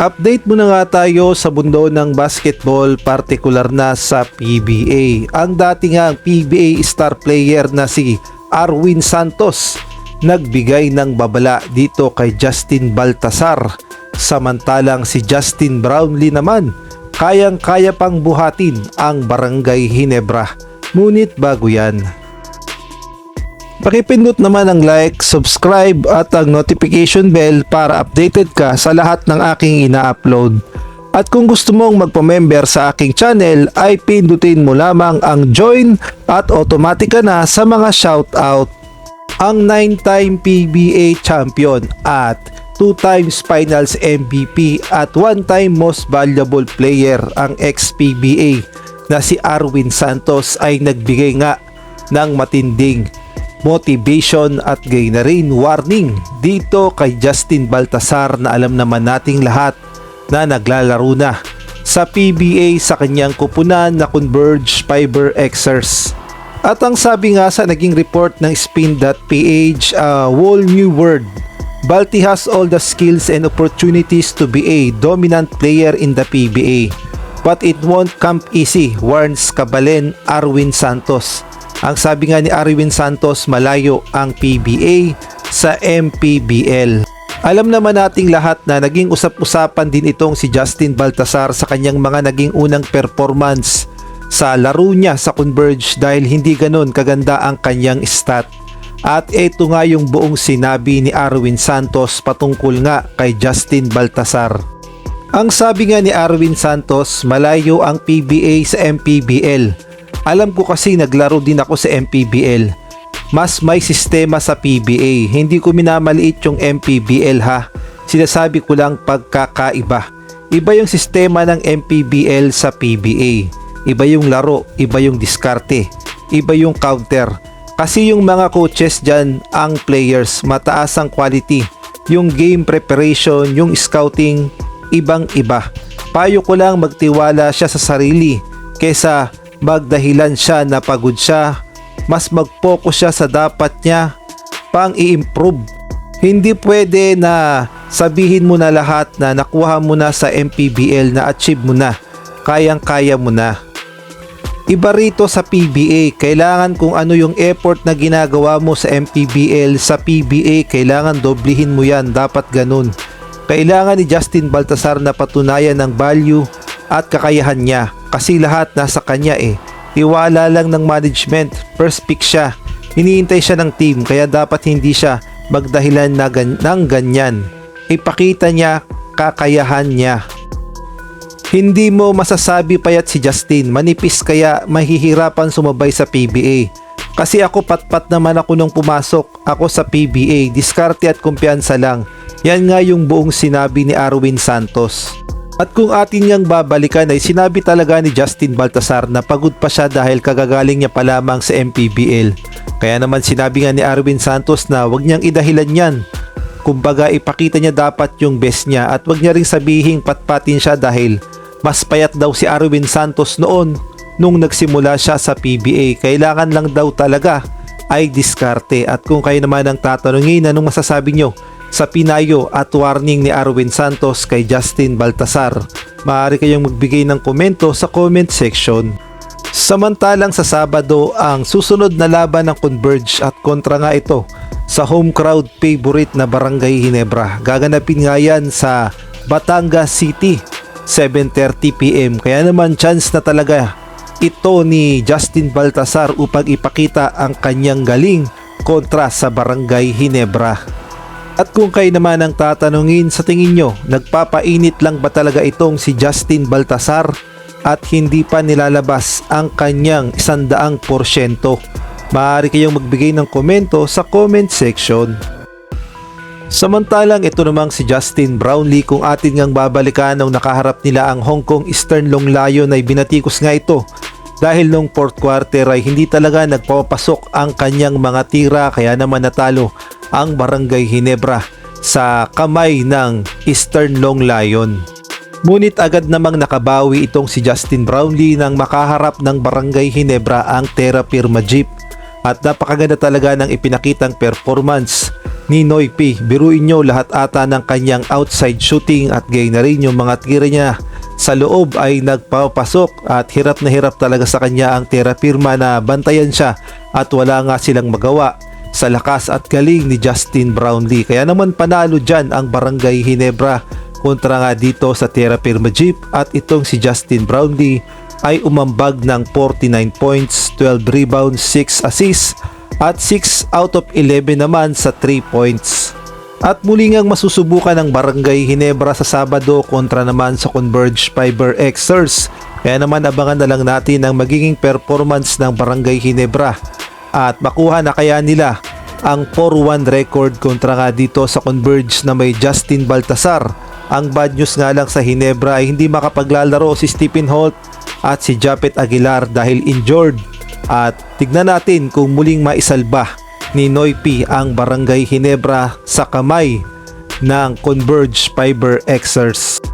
Update muna nga tayo sa mundo ng basketball, partikular na sa PBA. Ang dati ngang PBA star player na si Arwin Santos nagbigay ng babala dito kay Justin Baltasar. Samantalang si Justin Brownlee naman kayang-kaya pang buhatin ang Barangay Ginebra. Ngunit bago yan, pakipindot naman ang like, subscribe at ang notification bell para updated ka sa lahat ng aking ina-upload. At kung gusto mong magpa-member sa aking channel ay pindutin mo lamang ang join at automatic ka na sa mga shoutout. Ang 9-time PBA champion at 2 times finals MVP at 1-time most valuable player ang ex-PBA na si Arwin Santos ay nagbigay nga ng matinding motivation at gayon na rin warning dito kay Justin Baltasar na alam naman nating lahat na naglalaro na sa PBA sa kanyang kupunan na Converge Fiber Xers. At ang sabi nga sa naging report ng Spin.ph, whole new world, Balti has all the skills and opportunities to be a dominant player in the PBA, but it won't come easy, warns Kabalen Arwin Santos. Ang sabi nga ni Arwin Santos, malayo ang PBA sa MPBL. Alam naman nating lahat na naging usap-usapan din itong si Justin Baltasar sa kanyang mga naging unang performance sa laro niya sa Converge dahil hindi ganon kaganda ang kanyang stat. At ito nga yung buong sinabi ni Arwin Santos patungkol nga kay Justin Baltasar. Ang sabi nga ni Arwin Santos, malayo ang PBA sa MPBL. Alam ko kasi naglaro din ako sa MPBL. Mas may sistema sa PBA. Hindi ko minamaliit yung MPBL ha. Sinasabi ko lang pagkakaiba. Iba yung sistema ng MPBL sa PBA. Iba yung laro, iba yung diskarte, iba yung counter. Kasi yung mga coaches dyan, ang players, mataas ang quality. Yung game preparation, yung scouting, ibang iba. Payo ko lang magtiwala siya sa sarili kesa magdahilan siya na pagod siya, mas mag-focus siya sa dapat niya pang i-improve. Hindi pwede na sabihin mo na lahat na nakuha mo na sa MPBL na achieve mo na, kayang-kaya mo na. Iba rito sa PBA, kailangan kung ano yung effort na ginagawa mo sa MPBL, sa PBA kailangan doblihin mo yan, dapat ganun. Kailangan ni Justin Baltasar na patunayan ng value at kakayahan niya kasi lahat nasa kanya eh. Tiwala lang ng management, first pick siya, hinihintay siya ng team kaya dapat hindi siya magdahilan ng ganyan. Ipakita niya kakayahan niya. Hindi mo masasabi payat si Justin, manipis kaya mahihirapan sumabay sa PBA. Kasi ako patpat naman ako nung pumasok ako sa PBA, diskarte at kumpiyansa lang. Yan nga yung buong sinabi ni Arwin Santos. At kung atin niyang babalikan ay sinabi talaga ni Justin Baltasar na pagod pa siya dahil kagagaling niya pa lamang sa MPBL. Kaya naman sinabi nga ni Arwin Santos na wag niyang idahilan yan. Kumbaga ipakita niya dapat yung best niya at wag niya ring sabihing patpatin siya dahil mas payat daw si Arwin Santos noon nung nagsimula siya sa PBA. Kailangan lang daw talaga ay diskarte. At kung kayo naman ang tatanungin anong masasabi nyo sa pinayo at warning ni Arwin Santos kay Justin Baltasar, maaari kayong magbigay ng komento sa comment section. Samantalang sa Sabado ang susunod na laban ng Converge at kontra nga ito sa home crowd favorite na Barangay Ginebra. Gaganapin nga yan sa Batangas City, 7:30 PM. Kaya naman chance na talaga ito ni Justin Baltasar upang ipakita ang kanyang galing kontra sa Barangay Ginebra. At kung kayo naman ang tatanungin, sa tingin nyo, nagpapainit lang ba talaga itong si Justin Baltasar at hindi pa nilalabas ang kanyang 100%? Maaari kayong magbigay ng komento sa comment section. Samantalang ito namang si Justin Brownlee, kung atin ngang babalikan nung nakaharap nila ang Hong Kong Eastern Long Lion ay binatikos nga ito dahil nung fourth quarter ay hindi talaga nagpapasok ang kanyang mga tira kaya naman natalo ang Barangay Ginebra sa kamay ng Eastern Long Lion. Ngunit agad namang nakabawi itong si Justin Brownlee nang makaharap ng Barangay Ginebra ang Terra Firma Jeep at napakaganda talaga ng ipinakitang performance ni Noypi. Biruin nyo, lahat ata ng kanyang outside shooting at gayon na rin yung mga tira niya sa loob ay nagpapasok at hirap na hirap talaga sa kanya ang Terra Firma na bantayan siya at wala nga silang magawa sa lakas at galing ni Justin Brownlee. Kaya naman panalo dyan ang Barangay Ginebra kontra nga dito sa Terra Firma Jeep at itong si Justin Brownlee ay umambag ng 49 points, 12 rebounds, 6 assists at 6 out of 11 naman sa 3 points. At muli ngang masusubukan ng Barangay Ginebra sa Sabado kontra naman sa Converge Fiber Xers. Kaya naman abangan na lang natin ang magiging performance ng Barangay Ginebra at makuha na kaya nila ang 4-1 record kontra nga dito sa Converge na may Justin Baltasar. Ang bad news nga lang sa Ginebra ay hindi makapaglalaro si Stephen Holt at si Japet Aguilar dahil injured. At tignan natin kung muling maisalba ni Noypi ang Barangay Ginebra sa kamay ng Converge Fiber Xers.